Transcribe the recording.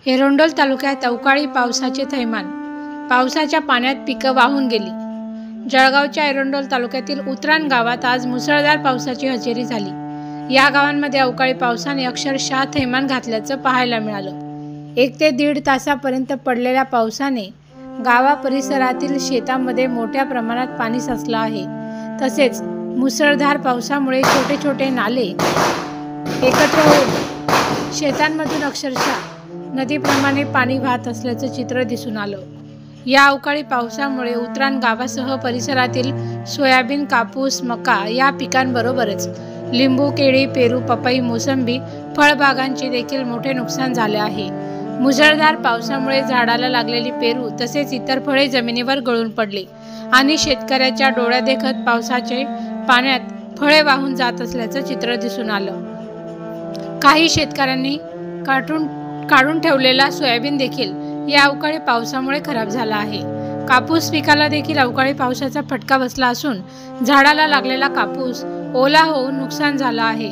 एरंडोल तालुक्यात अवकाळी पावसाचे थैमान, पावसाच्या पाण्यात पिकं वाहून गेली। जळगावच्या एरंडोल तालुक्यातील उतराण गावात आज मुसळधार पावसाची हजेरी झाली। या गावांमध्ये अवकाळी पावसाने अक्षरशः थैमान घातल्याचं पाहायला मिळालं। 1 ते 1.5 तासापर्यंत पडलेल्या पावसाने गावा परिसरातील शेतांमध्ये मोठ्या प्रमाणात पाणी साचलं आहे। तसेच मुसळधार पावसामुळे छोटे छोटे नाले एकत्र होऊन शेतांमधून अक्षरशः नदीप्रमाणे पाणी वाहत असल्याचं चित्र दिसून आलं। या अवकाळी पावसामुळे उतराण गावासह परिसरातील सोयाबीन, कापूस, मका या पिकांबरोबरच लिंबू, केळी, पेरू, पपई, मोसंबी फळबागांचे देखील मोठे नुकसान झाले आहे। मुसळधार पावसामुळे झाडाला लागलेली पेरू तसेच इतर फळे जमिनीवर गळून पडली आणि शेतकऱ्याच्या डोळ्यादेखत पावसाचे पाण्यात फळे वाहून जात असल्याचं चित्र दिसून आलं। काही शेतकऱ्यांनी काढून ठेवलेला सोयाबीन देखील या अवकाळी पावसामुळे खराब झाला आहे। कापूस पिकाला देखील अवकाळी पावसाचा फटका बसला असून झाडाला लागलेला कापूस ओला होऊन नुकसान झालं आहे।